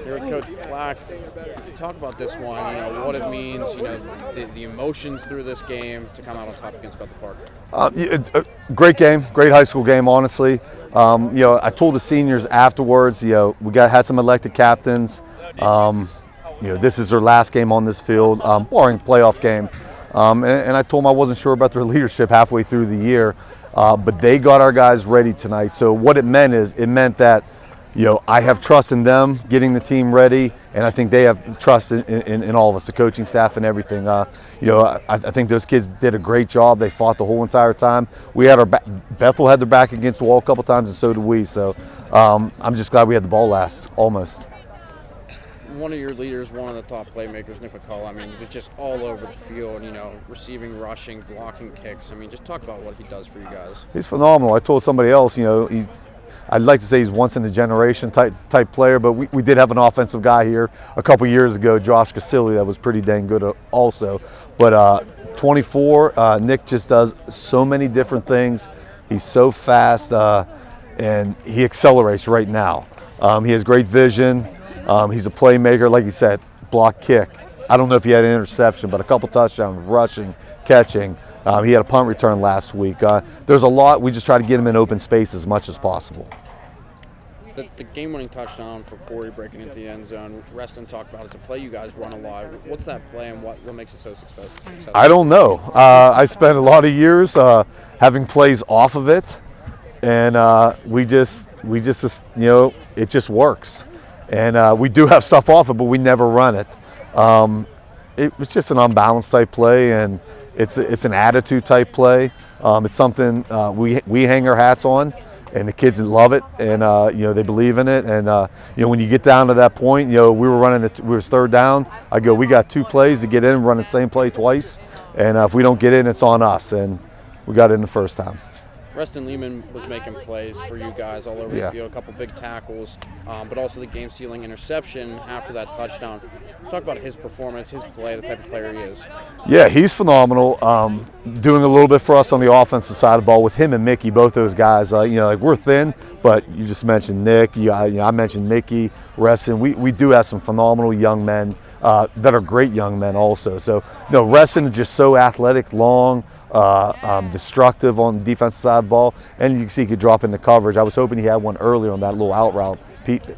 Here with Coach Plack. Talk about this one, what it means, the emotions through this game to come out on top against Bethel Park. Great game, great high school game, honestly. I told the seniors afterwards, we had some elected captains. This is their last game on this field, barring playoff game. And I told them I wasn't sure about their leadership halfway through the year, but they got our guys ready tonight. So what it meant that I have trust in them getting the team ready, and I think they have trust in all of us, the coaching staff and everything. I think those kids did a great job. They fought the whole entire time. We had Bethel had their back against the wall a couple times, and so did we. So I'm just glad we had the ball last, almost. One of your leaders, one of the top playmakers, Nick McCullough, he was just all over the field, receiving, rushing, blocking kicks. Just talk about what he does for you guys. He's phenomenal. I told somebody else, I'd like to say he's once in a generation type player, but we did have an offensive guy here a couple years ago, Josh Casilli, that was pretty dang good also. But 24, Nick just does so many different things. He's so fast, and he accelerates right now. He has great vision. He's a playmaker, like you said, block, kick. I don't know if he had an interception, but a couple touchdowns, rushing, catching. He had a punt return last week. There's a lot. We just try to get him in open space as much as possible. The game-winning touchdown for Corey breaking into the end zone, Reston talked about it's a play you guys run a lot. What's that play and what makes it so successful? I don't know. I spent a lot of years having plays off of it, and we just it just works. And we do have stuff off it, but we never run it. It was just an unbalanced type play, and it's an attitude type play. It's something we hang our hats on, and the kids love it, and they believe in it. And when you get down to that point, we were running it. We were third down. I go, we got 2 plays to get in, run the same play twice, and if we don't get in, it's on us. And we got in the first time. Reston Lehman was making plays for you guys all over the field, a couple big tackles, but also the game-sealing interception after that touchdown. Talk about his performance, his play, the type of player he is. Yeah, he's phenomenal. Doing a little bit for us on the offensive side of the ball with him and Mickey, both those guys. We're thin, but you just mentioned Nick. I mentioned Mickey, Reston. We do have some phenomenal young men that are great young men also. So, Reston is just so athletic, long, destructive on the defensive side of the ball, and you can see he could drop into coverage. I was hoping he had one earlier on that little out route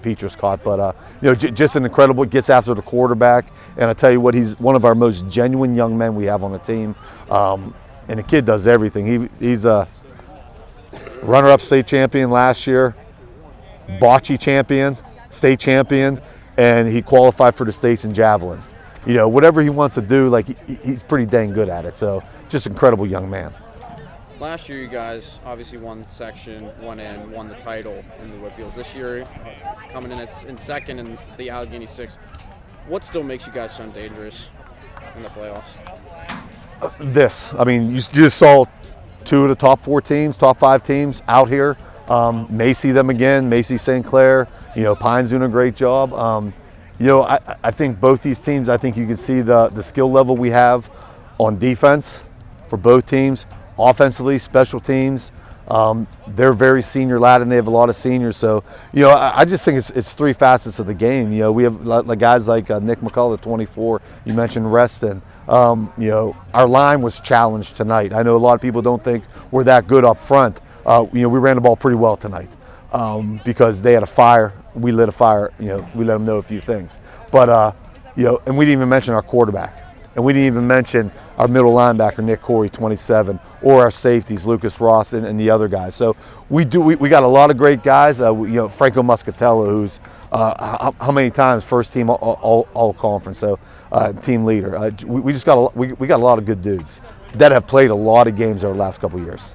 Petrus caught, but just an incredible, gets after the quarterback, and I tell you what, he's one of our most genuine young men we have on the team, and the kid does everything. He's a runner-up state champion last year, bocce champion, state champion, and he qualified for the states in javelin. Whatever he wants to do, he's pretty dang good at it. So just incredible young man. Last year, you guys obviously won section, won the title in the Whitfield. This year, coming in second in the Allegheny 6. What still makes you guys so dangerous in the playoffs? You just saw 2 of the top 4 teams, top 5 teams out here. May see them again. Macy St. Clair. Pine's doing a great job. I think both these teams, I think you can see the skill level we have on defense for both teams. Offensively, special teams, they're very senior laden. They have a lot of seniors. So, I just think it's 3 facets of the game. We have guys like Nick McCullough, 24. You mentioned Reston. Our line was challenged tonight. I know a lot of people don't think we're that good up front. We ran the ball pretty well tonight because they had a fire. We lit a fire. We let them know a few things. But, and we didn't even mention our quarterback. And we didn't even mention our middle linebacker, Nick Corey, 27, or our safeties, Lucas Ross and the other guys. So we got a lot of great guys. Franco Muscatello, who's how many times first team all conference, so team leader. We got a lot of good dudes that have played a lot of games over the last couple of years.